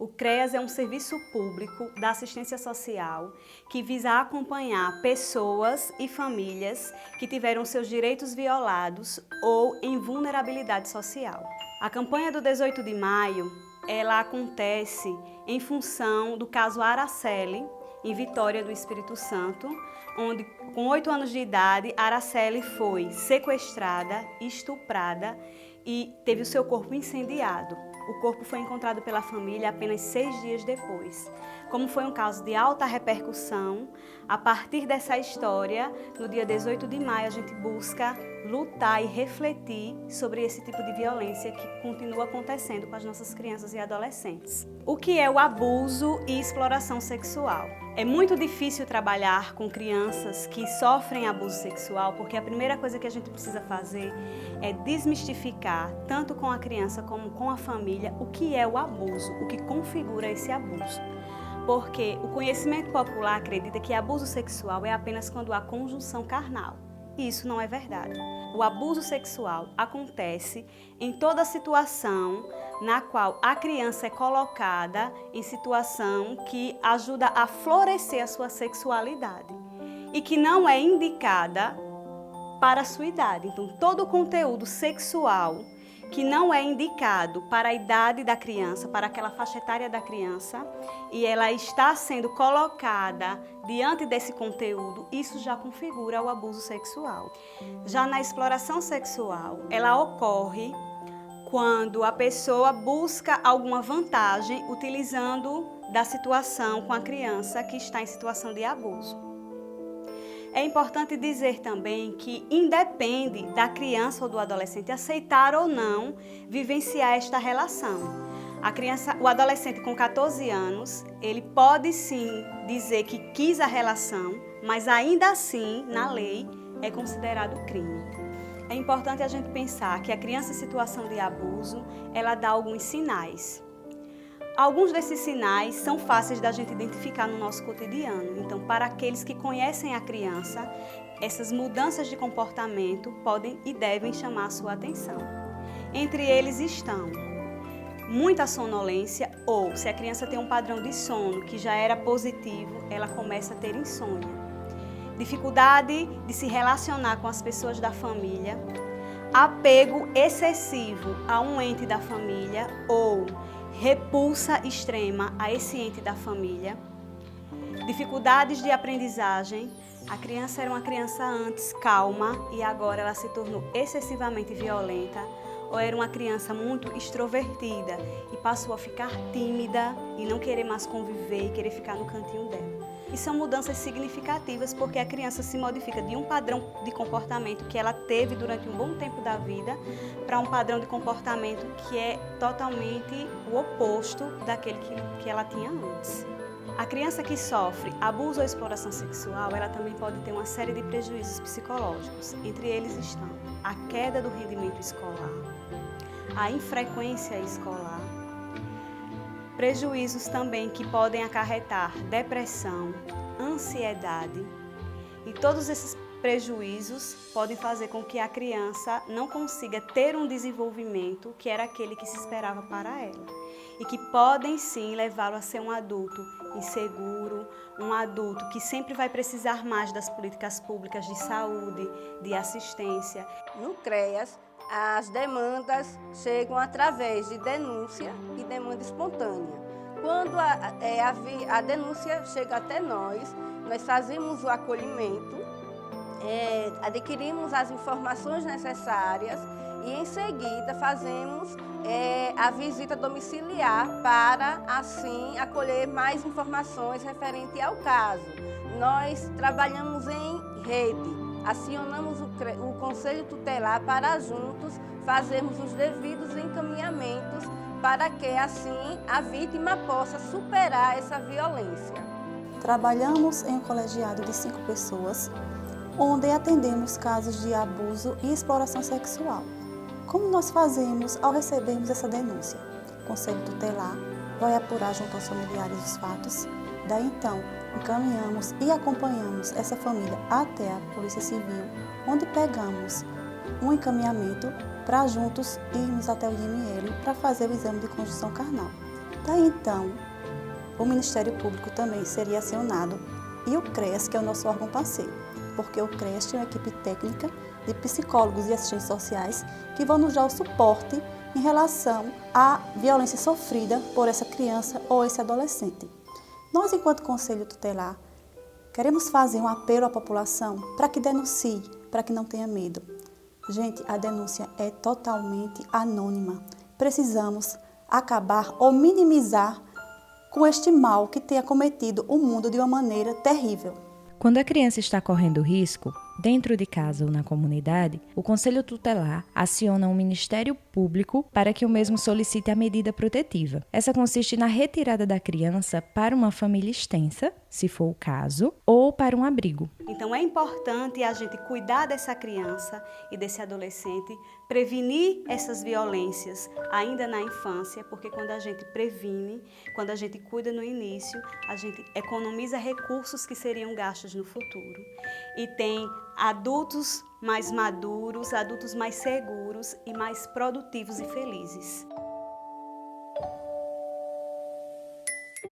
O CREAS é um serviço público da assistência social que visa acompanhar pessoas e famílias que tiveram seus direitos violados ou em vulnerabilidade social. A campanha do 18 de maio, ela acontece em função do caso Araceli, em Vitória do Espírito Santo, onde, com 8 anos de idade, Araceli foi sequestrada, estuprada e teve o seu corpo incendiado. O corpo foi encontrado pela família apenas 6 dias depois. Como foi um caso de alta repercussão, a partir dessa história, no dia 18 de maio, a gente busca lutar e refletir sobre esse tipo de violência que continua acontecendo com as nossas crianças e adolescentes. O que é o abuso e exploração sexual? É muito difícil trabalhar com crianças que sofrem abuso sexual, porque a primeira coisa que a gente precisa fazer é desmistificar, tanto com a criança como com a família, o que é o abuso, o que configura esse abuso. Porque o conhecimento popular acredita que abuso sexual é apenas quando há conjunção carnal. E isso não é verdade. O abuso sexual acontece em toda situação na qual a criança é colocada em situação que ajuda a florescer a sua sexualidade e que não é indicada para a sua idade. Então, todo o conteúdo sexual que não é indicado para a idade da criança, para aquela faixa etária da criança, e ela está sendo colocada diante desse conteúdo, isso já configura o abuso sexual. Já na exploração sexual, ela ocorre quando a pessoa busca alguma vantagem utilizando da situação com a criança que está em situação de abuso. É importante dizer também que independe da criança ou do adolescente aceitar ou não vivenciar esta relação. O adolescente com 14 anos, ele pode sim dizer que quis a relação, mas ainda assim, na lei, é considerado crime. É importante a gente pensar que a criança em situação de abuso, ela dá alguns sinais. Alguns desses sinais são fáceis da gente identificar no nosso cotidiano. Então, para aqueles que conhecem a criança, essas mudanças de comportamento podem e devem chamar a sua atenção. Entre eles estão muita sonolência ou, se a criança tem um padrão de sono que já era positivo, ela começa a ter insônia. Dificuldade de se relacionar com as pessoas da família, apego excessivo a um ente da família ou repulsa extrema a esse ente da família, dificuldades de aprendizagem. A criança era uma criança antes calma e agora ela se tornou excessivamente violenta, ou era uma criança muito extrovertida e passou a ficar tímida e não querer mais conviver e querer ficar no cantinho dela. E são mudanças significativas porque a criança se modifica de um padrão de comportamento que ela teve durante um bom tempo da vida para um padrão de comportamento que é totalmente o oposto daquele que ela tinha antes. A criança que sofre abuso ou exploração sexual, ela também pode ter uma série de prejuízos psicológicos. Entre eles estão a queda do rendimento escolar, a infrequência escolar, prejuízos também que podem acarretar depressão, ansiedade, e todos esses prejuízos podem fazer com que a criança não consiga ter um desenvolvimento que era aquele que se esperava para ela e que podem sim levá-lo a ser um adulto inseguro, um adulto que sempre vai precisar mais das políticas públicas de saúde, de assistência. No CREAS, as demandas chegam através de denúncia e demanda espontânea. Quando a denúncia chega até nós fazemos o acolhimento, adquirimos as informações necessárias e em seguida fazemos a visita domiciliar para assim acolher mais informações referente ao caso. Nós trabalhamos em rede. Acionamos o Conselho Tutelar para juntos fazermos os devidos encaminhamentos para que assim a vítima possa superar essa violência. Trabalhamos em um colegiado de 5 pessoas, onde atendemos casos de abuso e exploração sexual. Como nós fazemos ao recebermos essa denúncia? O Conselho Tutelar vai apurar junto aos familiares os fatos. Daí então, encaminhamos e acompanhamos essa família até a Polícia Civil, onde pegamos um encaminhamento para juntos irmos até o IML para fazer o exame de conjunção carnal. Daí então, o Ministério Público também seria acionado e o CREAS, que é o nosso órgão parceiro, porque o CREAS tem uma equipe técnica de psicólogos e assistentes sociais que vão nos dar o suporte em relação à violência sofrida por essa criança ou esse adolescente. Nós, enquanto Conselho Tutelar, queremos fazer um apelo à população para que denuncie, para que não tenha medo. Gente, a denúncia é totalmente anônima. Precisamos acabar ou minimizar com este mal que tem acometido o mundo de uma maneira terrível. Quando a criança está correndo risco, dentro de casa ou na comunidade, o Conselho Tutelar aciona o Ministério Público para que o mesmo solicite a medida protetiva. Essa consiste na retirada da criança para uma família extensa, se for o caso, ou para um abrigo. Então é importante a gente cuidar dessa criança e desse adolescente, prevenir essas violências ainda na infância, porque quando a gente previne, quando a gente cuida no início, a gente economiza recursos que seriam gastos no futuro. E tem adultos mais maduros, adultos mais seguros e mais produtivos e felizes.